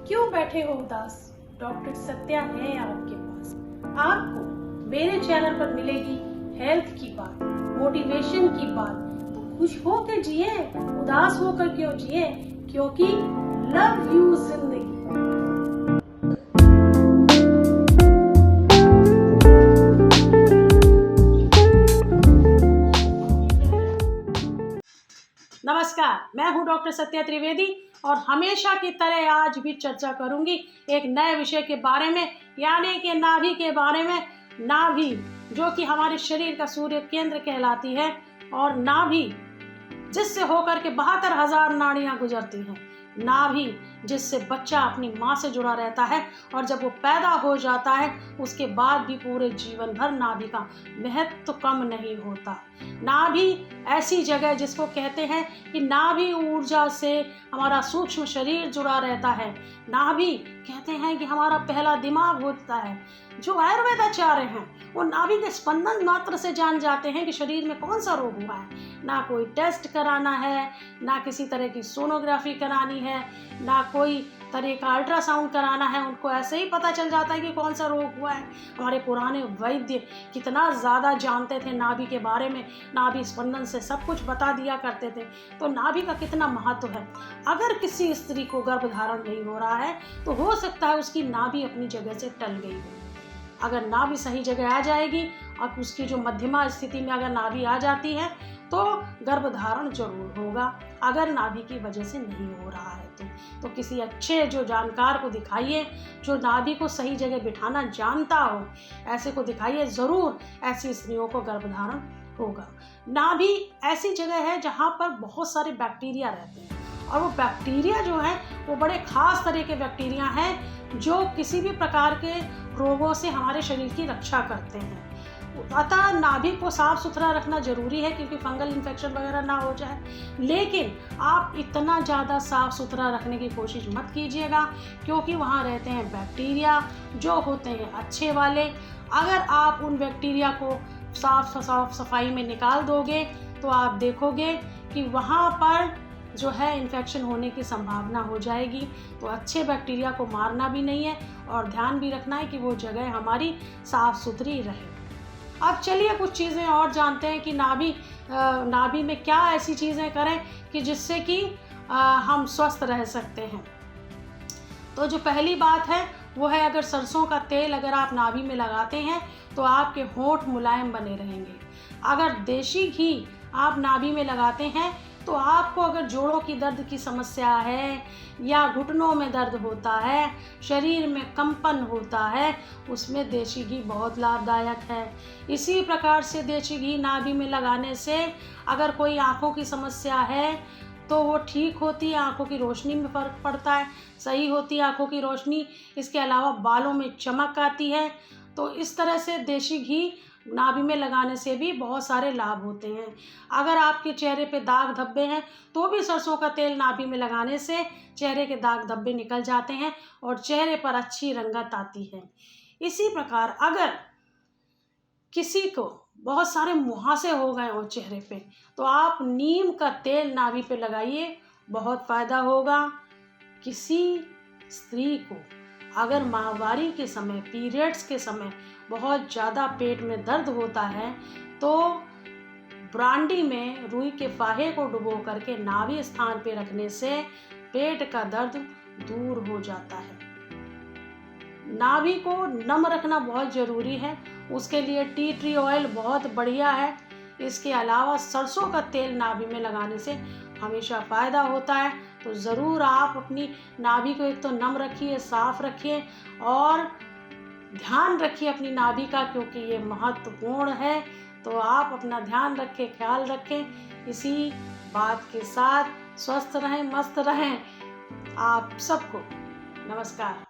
क्यों बैठे हो उदास? डॉक्टर सत्या है आपके पास। आपको मेरे चैनल पर मिलेगी हेल्थ की बात, मोटिवेशन की बात। तो खुश होकर जिए, उदास होकर क्यों जिए? क्योंकि लव यू जिंदगी। नमस्कार, मैं हूं डॉक्टर सत्या त्रिवेदी और हमेशा की तरह आज भी चर्चा करूंगी एक नए विषय के बारे में, यानी कि नाभि के बारे में। नाभि जो कि हमारे शरीर का सूर्य केंद्र कहलाती है, और नाभि जिससे होकर के 72,000 नाड़ियां गुजरती हैं। नाभि जिससे बच्चा अपनी माँ से जुड़ा रहता है, और जब वो पैदा हो जाता है उसके बाद भी पूरे जीवन भर नाभि का महत्व तो कम नहीं होता। नाभि ऐसी जगह जिसको कहते हैं कि नाभि ऊर्जा से हमारा सूक्ष्म शरीर जुड़ा रहता है। नाभि कहते हैं कि हमारा पहला दिमाग होता है। जो आयुर्वेदाचार्य हैं वो नाभि के स्पंदन मात्र से जान जाते हैं कि शरीर में कौन सा रोग हुआ है। ना कोई टेस्ट कराना है, ना किसी तरह की सोनोग्राफी करानी है, ना कोई तरह का अल्ट्रासाउंड कराना है। उनको ऐसे ही पता चल जाता है कि कौन सा रोग हुआ है। हमारे पुराने वैद्य कितना ज़्यादा जानते थे नाभि के बारे में, नाभि स्पंदन से सब कुछ बता दिया करते थे। तो नाभि का कितना महत्व है। अगर किसी स्त्री को गर्भधारण नहीं हो रहा है तो हो सकता है उसकी नाभि अपनी जगह से टल गई हो। अगर नाभि सही जगह आ जाएगी और उसकी जो मध्यमा स्थिति में अगर नाभि आ जाती है तो गर्भधारण जरूर होगा। अगर नाभि की वजह से नहीं हो रहा है तो किसी अच्छे जो जानकार को दिखाइए, जो नाभि को सही जगह बिठाना जानता हो, ऐसे को दिखाइए। ज़रूर ऐसी स्त्रियों को गर्भधारण होगा। नाभि ऐसी जगह है जहाँ पर बहुत सारे बैक्टीरिया रहते हैं, और वो बैक्टीरिया जो है वो बड़े खास तरह के बैक्टीरिया हैं जो किसी भी प्रकार के रोगों से हमारे शरीर की रक्षा करते हैं। अतः नाभि को साफ सुथरा रखना जरूरी है क्योंकि फंगल इन्फेक्शन वगैरह ना हो जाए। लेकिन आप इतना ज़्यादा साफ सुथरा रखने की कोशिश मत कीजिएगा, क्योंकि वहाँ रहते हैं बैक्टीरिया जो होते हैं अच्छे वाले। अगर आप उन बैक्टीरिया को साफ सफाई में निकाल दोगे तो आप देखोगे कि वहाँ पर जो है इन्फेक्शन होने की संभावना हो जाएगी। तो अच्छे बैक्टीरिया को मारना भी नहीं है, और ध्यान भी रखना है कि वो जगह हमारी साफ सुथरी रहे। अब चलिए कुछ चीज़ें और जानते हैं कि नाभि में क्या ऐसी चीज़ें करें कि जिससे कि हम स्वस्थ रह सकते हैं। तो जो पहली बात है वो है, अगर सरसों का तेल अगर आप नाभि में लगाते हैं तो आपके होंठ मुलायम बने रहेंगे। अगर देशी घी आप नाभि में लगाते हैं तो आपको अगर जोड़ों की दर्द की समस्या है, या घुटनों में दर्द होता है, शरीर में कंपन होता है, उसमें देशी घी बहुत लाभदायक है। इसी प्रकार से देशी घी नाभि में लगाने से अगर कोई आँखों की समस्या है तो वो ठीक होती है। आँखों की रोशनी में फ़र्क पड़ता है, सही होती है आँखों की रोशनी। इसके अलावा बालों में चमक आती है। तो इस तरह से देशी घी नाभि में लगाने से भी बहुत सारे लाभ होते हैं। अगर आपके चेहरे पे दाग धब्बे हैं तो भी सरसों का तेल नाभि में लगाने से चेहरे के दाग धब्बे निकल जाते हैं और चेहरे पर अच्छी रंगत आती है। इसी प्रकार अगर किसी को बहुत सारे मुहासे हो गए हो चेहरे पे तो आप नीम का तेल नाभि पे लगाइए, बहुत फ़ायदा होगा। किसी स्त्री को अगर माहवारी के समय, पीरियड्स के समय बहुत ज़्यादा पेट में दर्द होता है तो ब्रांडी में रुई के फाहे को डुबो करके नाभि स्थान पे रखने से पेट का दर्द दूर हो जाता है। नाभि को नम रखना बहुत ज़रूरी है, उसके लिए टी ट्री ऑयल बहुत बढ़िया है। इसके अलावा सरसों का तेल नाभि में लगाने से हमेशा फ़ायदा होता है। तो ज़रूर आप अपनी नाभि को एक तो नम रखिए, साफ़ रखिए, और ध्यान रखिए अपनी नाभि का, क्योंकि ये महत्वपूर्ण है। तो आप अपना ध्यान रखें, ख्याल रखें। इसी बात के साथ स्वस्थ रहें, मस्त रहें। आप सबको नमस्कार।